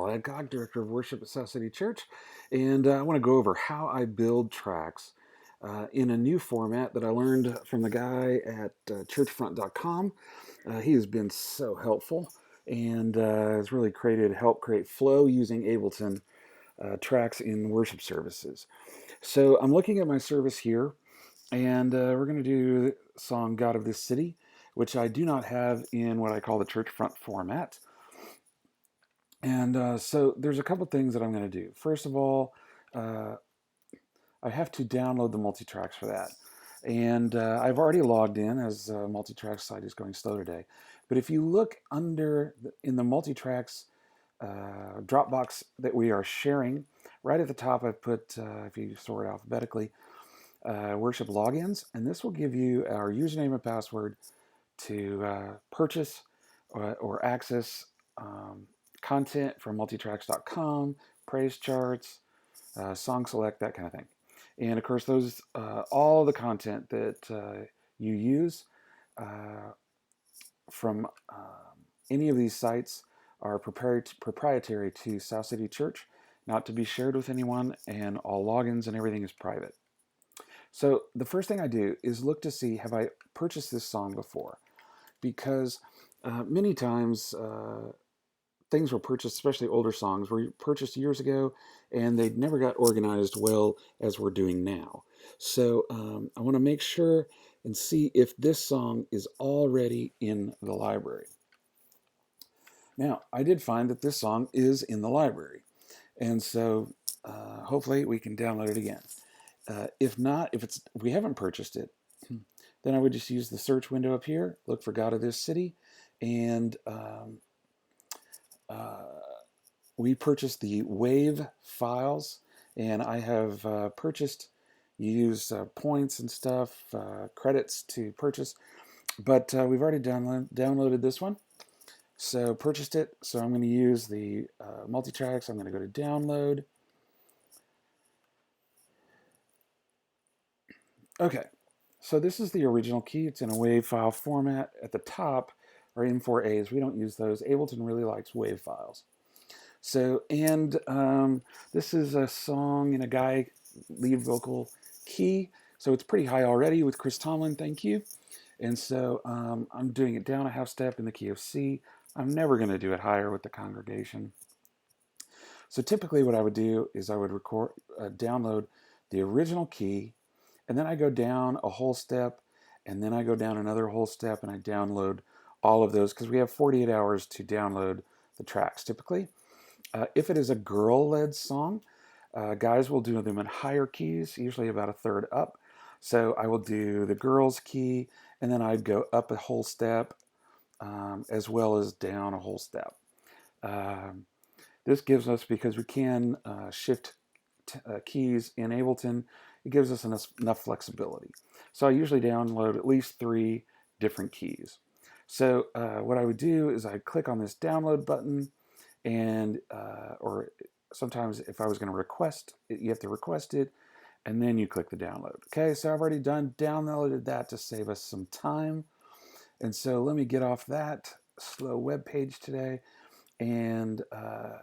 Adcock, Director of Worship at South City Church, and I want to go over how I build tracks in a new format that I learned from the guy at churchfront.com. He has been so helpful and has really helped create flow using Ableton tracks in worship services. So I'm looking at my service here, and we're going to do the song God of This City, which I do not have in what I call the church front format. And so there's a couple things that I'm going to do. First of all, uh, I have to download the multi-tracks for that. And I've already logged in as multi-track site is going slow today. But if you look in the multi-tracks Dropbox that we are sharing, right at the top I've put, if you sort alphabetically, worship logins. And this will give you our username and password to purchase or access content from multitracks.com, praise charts, song select, that kind of thing. And of course, those all the content that you use from any of these sites are proprietary to South City Church, not to be shared with anyone, and all logins and everything is private. So the first thing I do is look to see, have I purchased this song before? Because many times things were purchased, especially older songs, were purchased years ago, and they never got organized well as we're doing now. So I want to make sure and see if this song is already in the library. Now, I did find that this song is in the library, and so hopefully we can download it again. If not, if we haven't purchased it, then I would just use the search window up here, look for God of This City, and we purchased the WAV files, and I have purchased, you use points and stuff, credits to purchase, but we've already downloaded this one, so purchased it. So I'm going to use the multi-tracks. I'm going to go to download. Okay, so this is the original key. It's in a WAV file format. At the top are M4As. We don't use those. Ableton really likes WAV files. So, and this is a song in a guy lead vocal key. So it's pretty high already with Chris Tomlin, thank you. And so I'm doing it down a half step in the key of C. I'm never going to do it higher with the congregation. So typically what I would do is I would download the original key, and then I go down a whole step, and then I go down another whole step, and I download all of those, because we have 48 hours to download the tracks typically. If it is a girl-led song, guys will do them in higher keys, usually about a third up. So I will do the girls key, and then I'd go up a whole step, as well as down a whole step. This gives us, because we can shift keys in Ableton, it gives us enough flexibility. So I usually download at least 3 different keys. So what I would do is I'd click on this download button, and or sometimes if I was going to request it, you have to request it, and then you click the download. Okay, so I've already downloaded that to save us some time. And so let me get off that slow web page today, and I'm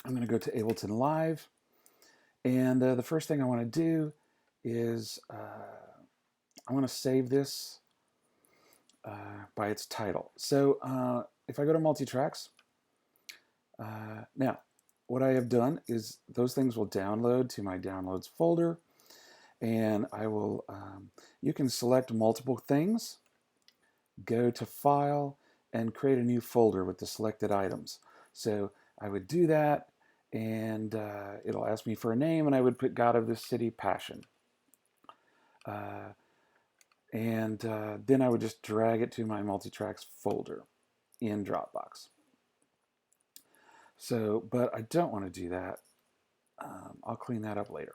going to go to Ableton Live. And the first thing I want to do is I want to save this by its title. So if I go to multi-tracks, now what I have done is those things will download to my downloads folder, and I will, you can select multiple things, go to file, and create a new folder with the selected items. So I would do that, and it'll ask me for a name, and I would put God of This City Passion. And then I would just drag it to my multi-tracks folder in Dropbox. So, but I don't want to do that. I'll clean that up later.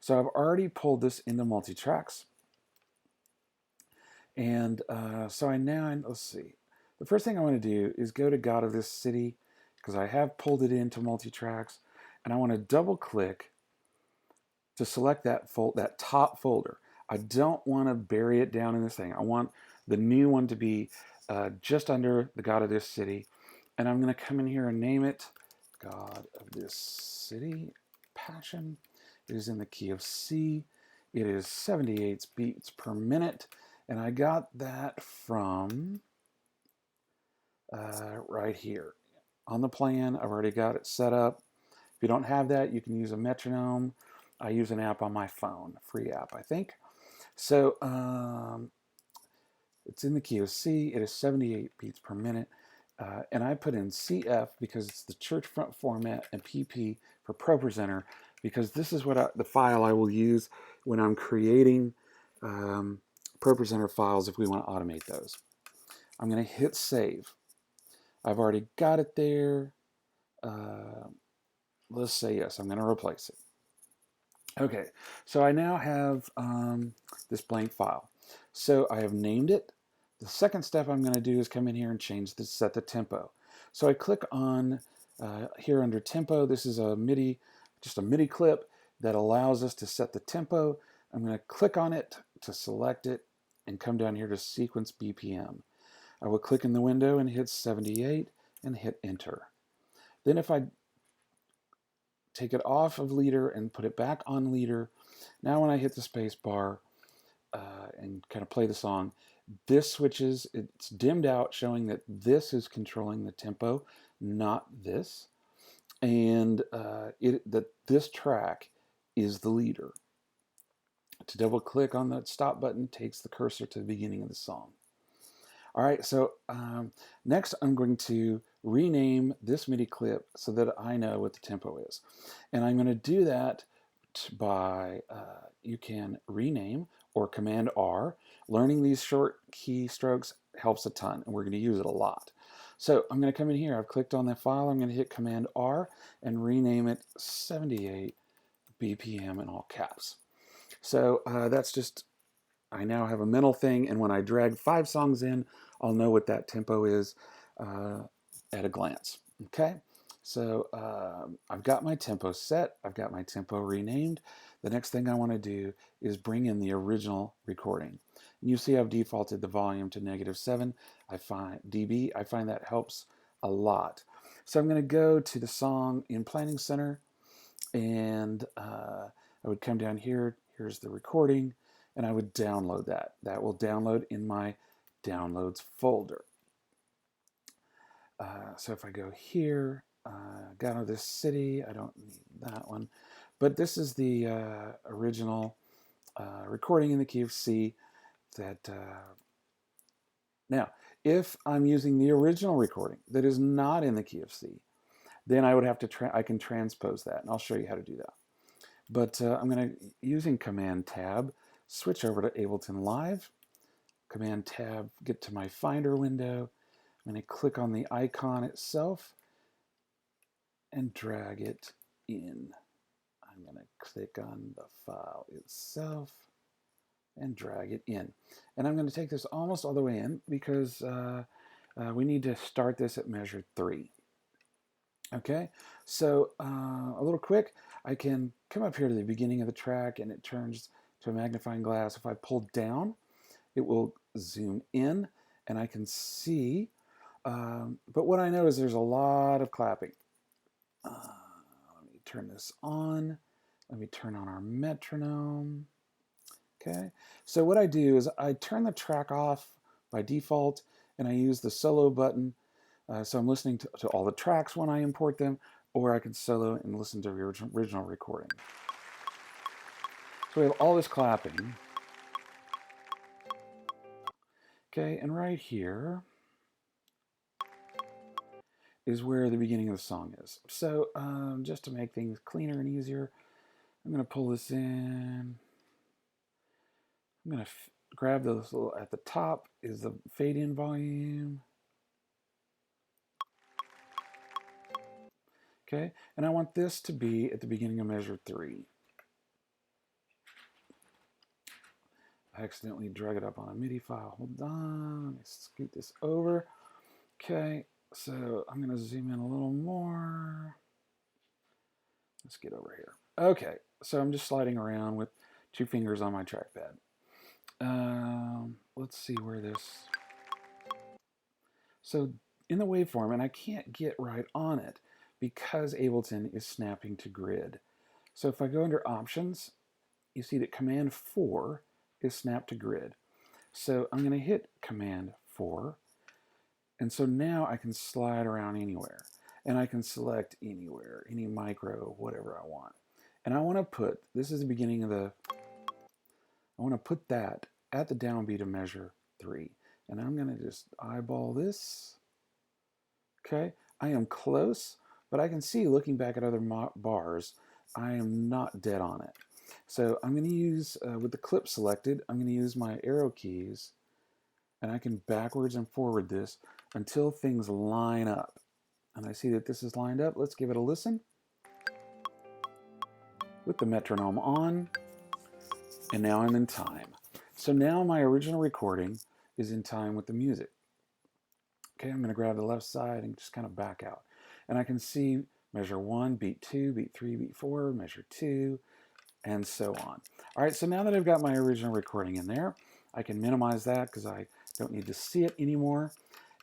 So I've already pulled this into multi-tracks. And so let's see. The first thing I want to do is go to God of This City, because I have pulled it into multi-tracks, and I want to double click to select that top folder. I don't want to bury it down in this thing. I want the new one to be just under the God of This City, And I'm going to come in here and name it God of this City, Passion. It is in the key of C. It is 78 beats per minute. And I got that from right here. On the plan, I've already got it set up. If you don't have that, you can use a metronome. I use an app on my phone, free app, I think. So it's in the key of C. It is 78 beats per minute. And I put in CF because it's the church front format, and PP for ProPresenter, because this is what the file I will use when I'm creating ProPresenter files if we want to automate those. I'm going to hit save. I've already got it there. Let's say yes. I'm going to replace it. Okay, so I now have this blank file. So I have named it. The second step I'm going to do is come in here and set the tempo. So I click on here under tempo. This is just a MIDI clip that allows us to set the tempo. I'm going to click on it to select it and come down here to sequence BPM. I will click in the window and hit 78 and hit enter. Then if I take it off of leader and put it back on leader, now when I hit the space bar and kind of play the song, this switches, it's dimmed out, showing that this is controlling the tempo, not this, and that this track is the leader. To double click on the stop button takes the cursor to the beginning of the song. All right, so next I'm going to rename this MIDI clip so that I know what the tempo is. And I'm going to do that by, you can rename or Command R. Learning these short keystrokes helps a ton, and we're going to use it a lot. So I'm going to come in here. I've clicked on that file. I'm going to hit Command R and rename it 78 BPM in all caps. So that's just, I now have a mental thing, and when I drag 5 songs in, I'll know what that tempo is at a glance. Okay, so I've got my tempo set. I've got my tempo renamed. The next thing I want to do is bring in the original recording. And you see I've defaulted the volume to -7. I find dB. I find that helps a lot. So I'm going to go to the song in Planning Center, and I would come down here. Here's the recording. And I would download that. That will download in my downloads folder. So if I go here, God of this City, I don't need that one. But this is the original recording in the key of C. Now, if I'm using the original recording that is not in the key of C, then I would have to, I can transpose that, and I'll show you how to do that. But I'm going to, using Command Tab, switch over to Ableton Live. Command Tab, get to my Finder window. I'm going to click on the icon itself and drag it in. I'm going to click on the file itself and drag it in. And I'm going to take this almost all the way in because we need to start this at measure 3. Okay, so a little quick, I can come up here to the beginning of the track and it turns to a magnifying glass. If I pull down, it will zoom in and I can see, but what I know is there's a lot of clapping. Let me turn this on. Let me turn on our metronome. Okay, so what I do is I turn the track off by default and I use the solo button. So I'm listening to all the tracks when I import them, or I can solo and listen to the original recording. So we have all this clapping. Okay, and right here is where the beginning of the song is. So just to make things cleaner and easier, I'm going to pull this in. I'm going to grab those little, at the top is the fade in volume. Okay, and I want this to be at the beginning of measure 3. I accidentally drag it up on a MIDI file. Hold on, let me scoot this over. Okay, so I'm going to zoom in a little more. Let's get over here. Okay, so I'm just sliding around with 2 fingers on my trackpad. Let's see where this. So in the waveform, and I can't get right on it because Ableton is snapping to grid. So if I go under options, you see that command 4 is snap to grid. So I'm going to hit command 4, and so now I can slide around anywhere, and I can select anywhere, any micro, whatever I want. And I want to put, this is the beginning of the, I want to put that at the downbeat of measure 3. And I'm going to just eyeball this. Okay, I am close, but I can see looking back at other bars, I am not dead on it. So I'm going to use, with the clip selected, I'm going to use my arrow keys, and I can backwards and forward this until things line up. And I see that this is lined up. Let's give it a listen. With the metronome on, and now I'm in time. So now my original recording is in time with the music. Okay, I'm going to grab the left side and just kind of back out. And I can see measure 1, beat 2, beat 3, beat 4, measure 2, and so on. All right, so now that I've got my original recording in there, I can minimize that because I don't need to see it anymore.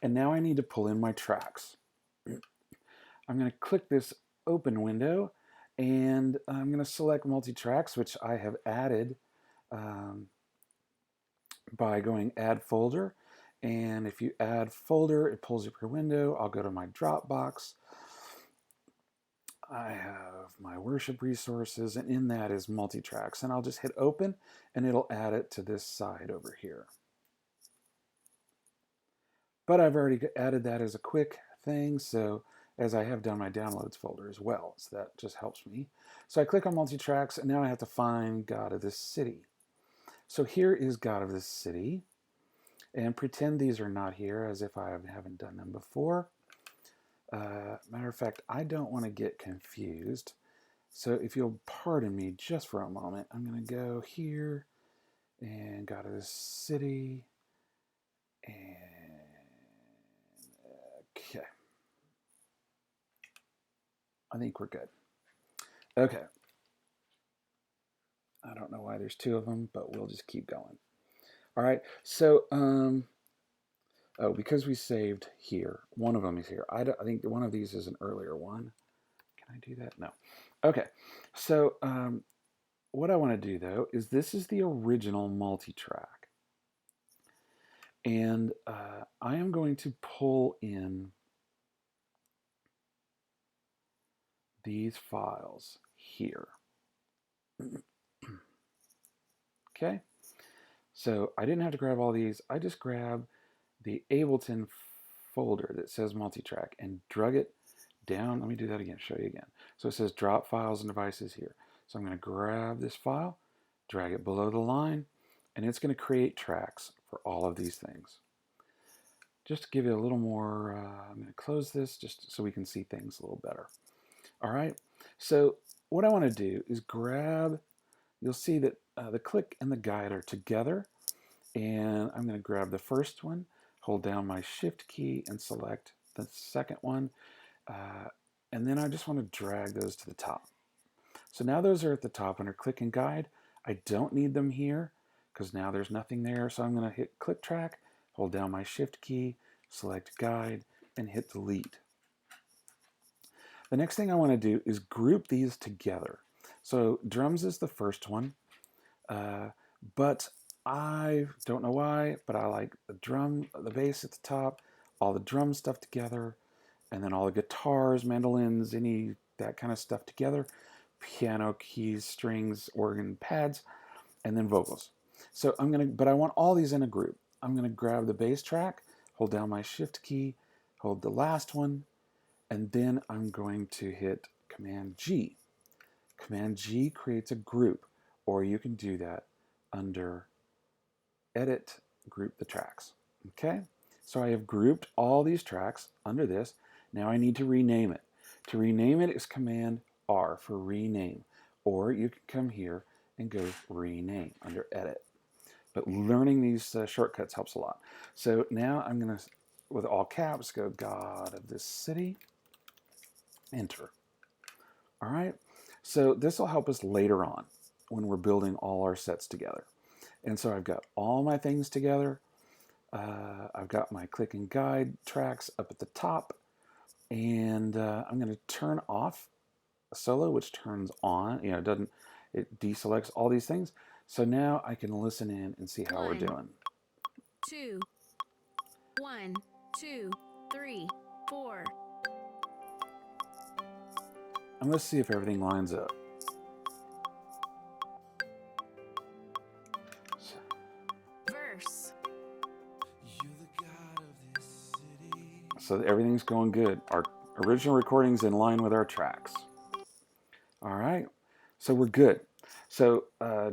And now I need to pull in my tracks. I'm going to click this open window, and I'm going to select multi-tracks, which I have added by going add folder. And if you add folder, it pulls up your window. I'll go to my Dropbox. I have my worship resources, and in that is multi-tracks. And I'll just hit open, and it'll add it to this side over here. But I've already added that as a quick thing, so as I have done my downloads folder as well. So that just helps me. So I click on multi-tracks, and now I have to find God of this city. So here is God of this city. And pretend these are not here as if I haven't done them before. Matter of fact, I don't want to get confused. So if you'll pardon me just for a moment, I'm going to go here and go to the city. And okay. I think we're good. Okay. I don't know why there's two of them, but we'll just keep going. All right. So, oh, because we saved here, one of them is here. I think one of these is an earlier one. Can I do that? No. Okay. So what I want to do, though, is this is the original multi-track. And I am going to pull in these files here. Okay. So I didn't have to grab all these. I just grabbed the Ableton folder that says multi-track and drug it down. Let me do that again, show you again. So it says drop files and devices here. So I'm going to grab this file, drag it below the line, and it's going to create tracks for all of these things. Just to give you a little more, I'm going to close this just so we can see things a little better. All right, so what I want to do is grab, you'll see that the click and the guide are together, and I'm going to grab the first one, hold down my shift key and select the second one, and then I just want to drag those to the top. So now those are at the top under click and guide. I don't need them here because now there's nothing there, so I'm going to hit click track, hold down my shift key, select guide, and hit delete. The next thing I want to do is group these together. So drums is the first one, but I don't know why, but I like the bass at the top, all the drum stuff together, and then all the guitars, mandolins, that kind of stuff together, piano, keys, strings, organ, pads, and then vocals. So but I want all these in a group. I'm gonna grab the bass track, hold down my shift key, hold the last one, and then I'm going to hit Command G. Command G creates a group, or you can do that under Edit, Group the Tracks. Okay, so I have grouped all these tracks under this. Now I need to rename it. To rename it is Command R for rename, or you can come here and go rename under Edit. But learning these shortcuts helps a lot. So now I'm going to, with all caps, go God of this city, enter. All right, so this will help us later on when we're building all our sets together. And so I've got all my things together. I've got my click and guide tracks up at the top, and I'm going to turn off solo, which turns on. You know, it deselects all these things. So now I can listen in and see how we're doing. 2, 1, 2, 3, 4. And let's see if everything lines up. Verse. So everything's going good. Our original recording's in line with our tracks. All right, so we're good. So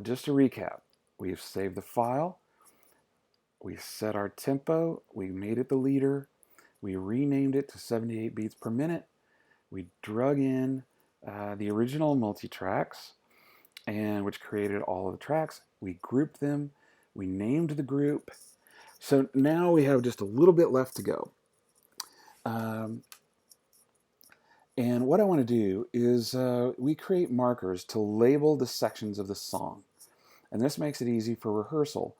just to recap, we've saved the file, we set our tempo, we made it the leader, we renamed it to 78 beats per minute, we drug in the original multi-tracks, and which created all of the tracks. We grouped them, we named the group. So now we have just a little bit left to go. And what I want to do is we create markers to label the sections of the song. And this makes it easy for rehearsal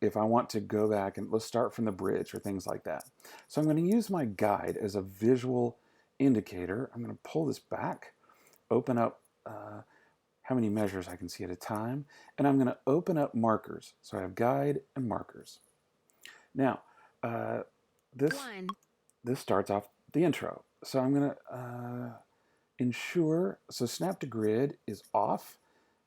if I want to go back and let's start from the bridge or things like that. So I'm going to use my guide as a visual indicator. I'm going to pull this back, open up how many measures I can see at a time, and I'm going to open up markers. So I have guide and markers. Now, this starts off the intro. So I'm going to ensure, so snap to grid is off.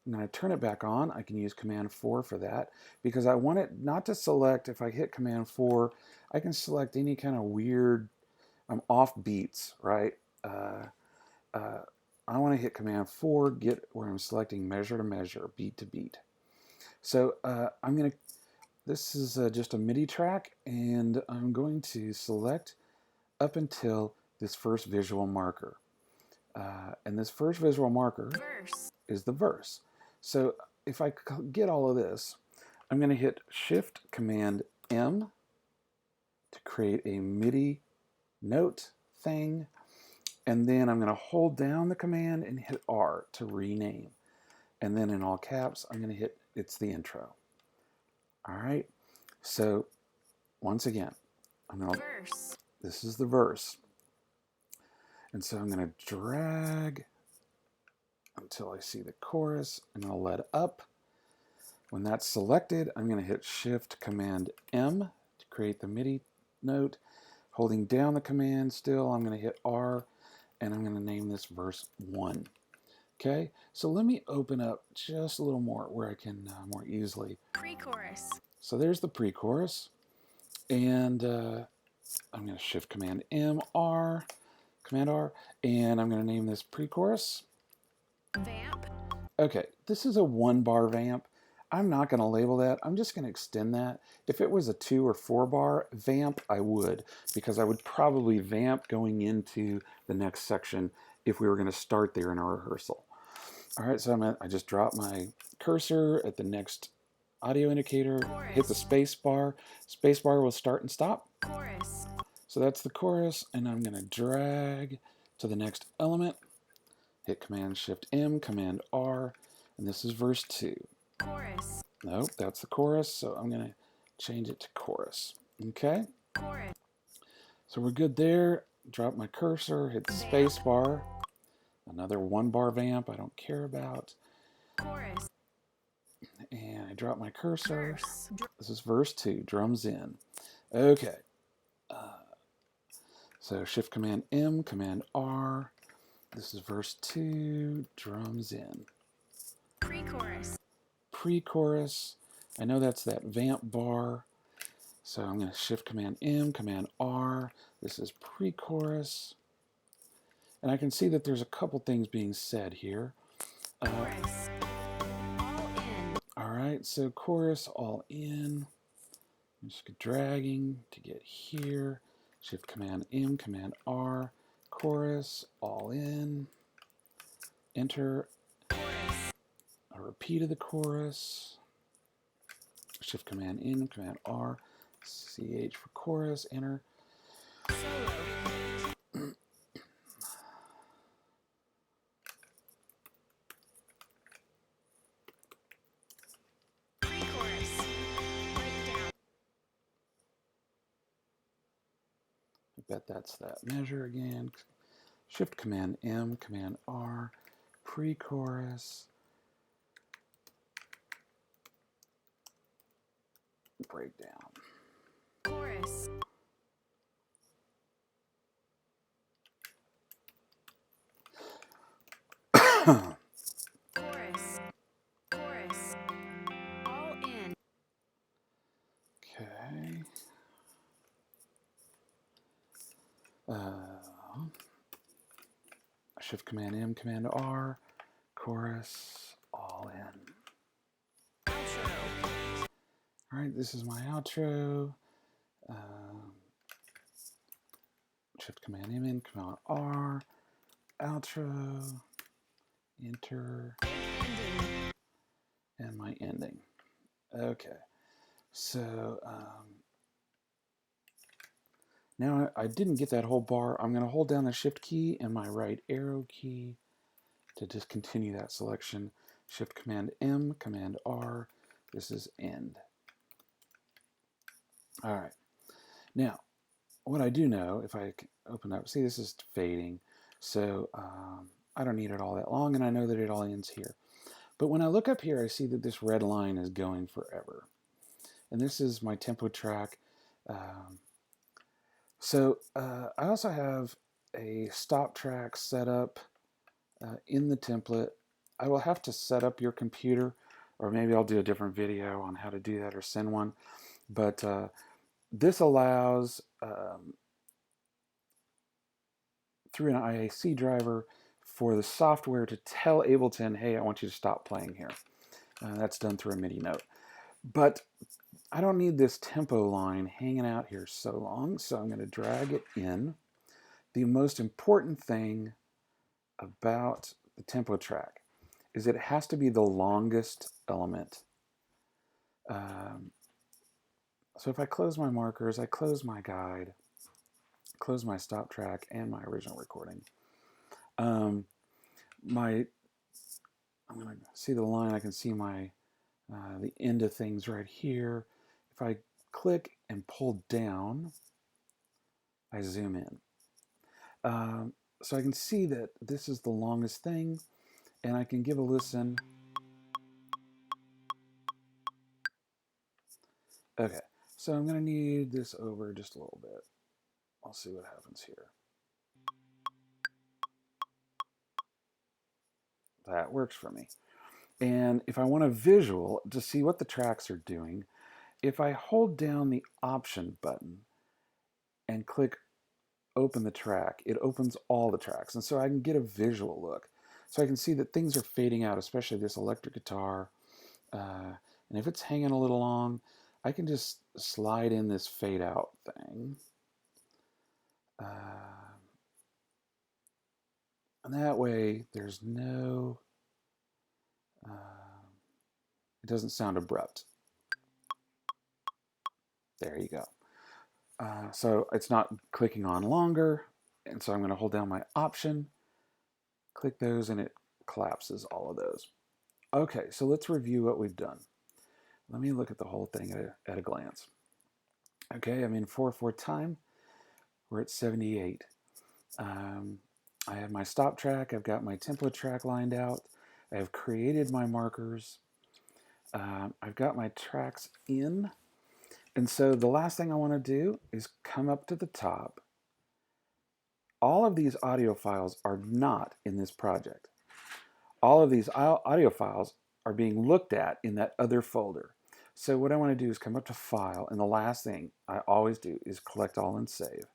I'm going to turn it back on. I can use Command 4 for that because I want it not to select, if I hit Command 4, I can select any kind of weird, off beats, right? I want to hit Command 4, get where I'm selecting measure to measure, beat to beat. So I'm going to, this is just a MIDI track, and I'm going to select up until this first visual marker. And this first visual marker is the verse. So if I get all of this, I'm going to hit Shift Command M to create a MIDI note thing. And then I'm going to hold down the command and hit R to rename. And then in all caps, I'm going to hit, it's the intro. All right. So once again, I'm going to, this is the verse. And so I'm going to drag until I see the chorus. I'm going to let up. When that's selected, I'm going to hit Shift Command M to create the MIDI note. Holding down the command still, I'm going to hit R, and I'm going to name this verse 1. Okay, so let me open up just a little more where I can more easily. Pre-chorus. So there's the pre-chorus, and I'm going to Shift Command M, R, Command R, and I'm going to name this pre-chorus. Vamp. Okay, this is a 1-bar vamp. I'm not going to label that. I'm just going to extend that. If it was a 2 or 4-bar vamp, I would, because I would probably vamp going into the next section if we were going to start there in our rehearsal. All right, so I just drop my cursor at the next audio indicator, hit the space bar. Space bar will start and stop. Chorus. So that's the chorus, and I'm going to drag to the next element. Hit Command Shift M, Command R, and this is verse 2. Chorus. Nope, that's the chorus, so I'm going to change it to chorus. Okay? Chorus. So we're good there. Drop my cursor, hit the space bar. Another 1-bar vamp I don't care about. Chorus. And I drop my cursor. Verse. This is verse 2, drums in. Okay. So Shift Command M, Command R. This is verse 2, drums in. Pre-chorus. Pre-chorus. I know that's that vamp bar. So I'm going to Shift Command M, Command R. This is pre-chorus. And I can see that there's a couple things being said here. Chorus. All in. All right, so chorus all in. I'm just dragging to get here. Shift Command M, Command R. Chorus all in. Enter. Chorus. A repeat of the chorus. Shift Command N, Command R. CH for chorus. Enter. Solo. Pre-chorus. Breakdown. That's that measure again. Shift Command M, Command R, pre-chorus, breakdown. Chorus. Chorus. Chorus. All in. Okay. Shift Command M, Command R, chorus, all in. Outro. All right, this is my outro. Um, Shift Command M in, Command R, outro, enter, Ending. and my ending. Okay, so now I didn't get that whole bar. I'm going to hold down the Shift key and my right arrow key to discontinue that selection. Shift Command M, Command R. This is end. All right. Now, what I do know, if I open up, see this is fading, so I don't need it all that long, and I know that it all ends here. But when I look up here, I see that this red line is going forever. And this is my tempo track. I also have a stop track set up in the template. I will have to set up your computer, or maybe I'll do a different video on how to do that or send one. But this allows, through an IAC driver, for the software to tell Ableton, hey, I want you to stop playing here. That's done through a MIDI note. But I don't need this tempo line hanging out here so long, so I'm going to drag it in. The most important thing about the tempo track is it has to be the longest element. So if I close my markers, I close my guide, close my stop track, and my original recording. I'm going to see the line. I can see my the end of things right here. If I click and pull down, I zoom in. So I can see that this is the longest thing, and I can give a listen. Okay, so I'm going to need this over just a little bit. I'll see what happens here. That works for me. And if I want a visual to see what the tracks are doing, if I hold down the Option button and click Open the Track, it opens all the tracks. And so I can get a visual look. So I can see that things are fading out, especially this electric guitar. And if it's hanging a little long, I can just slide in this fade out thing. And that way there's no, it doesn't sound abrupt. There you go. So it's not clicking on longer. And so I'm going to hold down my Option, click those, and it collapses all of those. Okay, so let's review what we've done. Let me look at the whole thing at a glance. Okay, I'm in 4/4 time. We're at 78. I have my stop track. I've got my template track lined out. I have created my markers. I've got my tracks in. And so the last thing I want to do is come up to the top. All of these audio files are not in this project. All of these audio files are being looked at in that other folder. So what I want to do is come up to File, and the last thing I always do is collect all and save.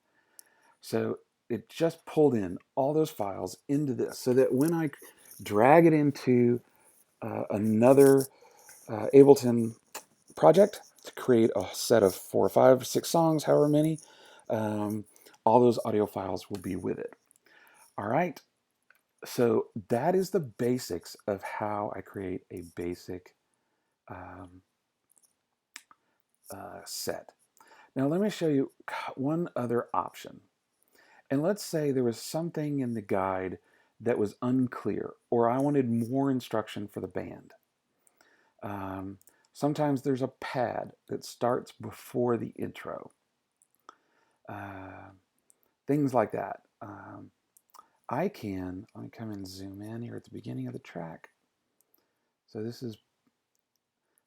So it just pulled in all those files into this, so that when I drag it into another Ableton project to create a set of 4 or 5 or 6 songs, however many, all those audio files will be with it. All right. So that is the basics of how I create a basic set. Now let me show you one other option. And let's say there was something in the guide that was unclear, or I wanted more instruction for the band. Sometimes there's a pad that starts before the intro. things like that. Let me come and zoom in here at the beginning of the track. So this is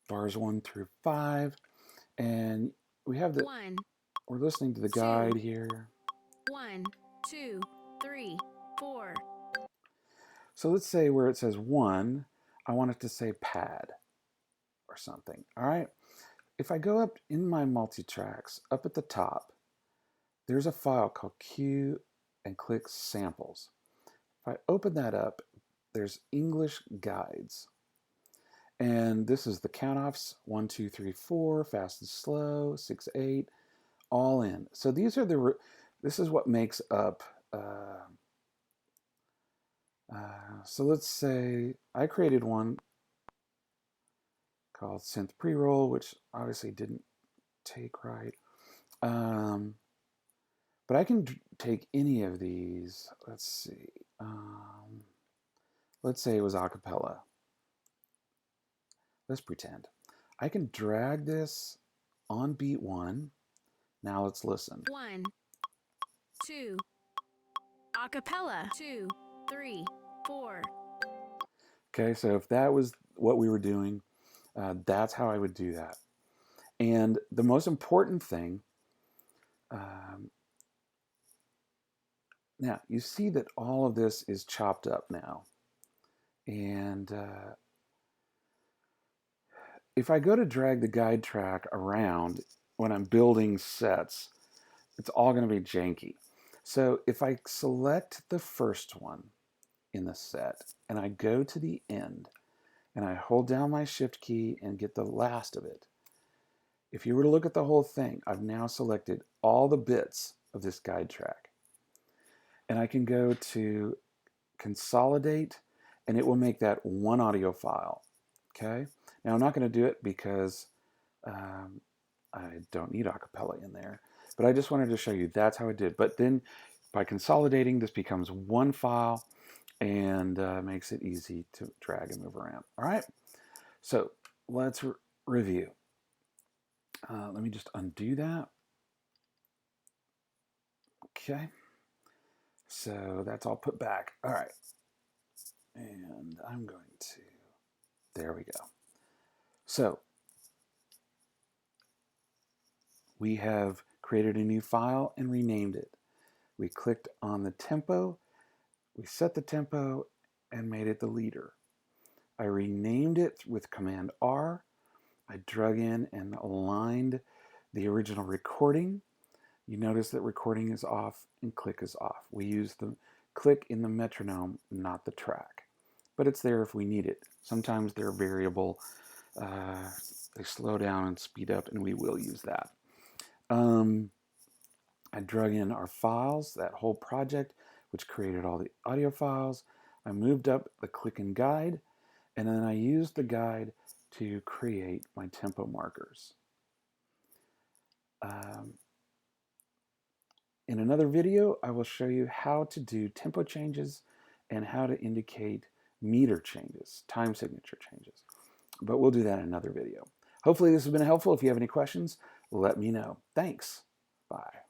bars 1 through 5. And we have we're listening to the guide here. 1, 2, 3, 4. So let's say where it says 1, I want it to say pad or something. All right. If I go up in my multi-tracks, up at the top, there's a file called Q and click samples. If I open that up, there's English guides. And this is the count-offs, 1, 2, 3, 4, fast and slow, 6, 8, all in. So these are this is what makes up, so let's say I created one called synth pre-roll, which obviously didn't take right. But I can take any of these. Let's see. Let's say it was a cappella. Let's pretend. I can drag this on beat 1. Now let's listen. 1, 2, a cappella. 2, 3, 4. Okay, so if that was what we were doing, that's how I would do that. And the most important thing, now you see that all of this is chopped up now. And if I go to drag the guide track around when I'm building sets, it's all going to be janky. So if I select the first one in the set and I go to the end and I hold down my shift key and get the last of it, if you were to look at the whole thing, I've now selected all the bits of this guide track. And I can go to consolidate and it will make that one audio file. Okay. Now I'm not going to do it because I don't need acapella in there, but I just wanted to show you that's how I did. But then by consolidating, this becomes one file and makes it easy to drag and move around. All right. So let's review. Let me just undo that. Okay. So that's all put back. All right. And I'm going to, there we go. So we have created a new file and renamed it. We clicked on the tempo, we set the tempo and made it the leader. I renamed it with Command R. I drug in and aligned the original recording. You notice that recording is off and click is off. We use the click in the metronome, not the track. But it's there if we need it. Sometimes they're variable. They slow down and speed up, and we will use that. I drug in our files, that whole project, which created all the audio files. I moved up the click and guide, and then I used the guide to create my tempo markers. In another video, I will show you how to do tempo changes and how to indicate meter changes, time signature changes. But we'll do that in another video. Hopefully this has been helpful. If you have any questions, let me know. Thanks. Bye.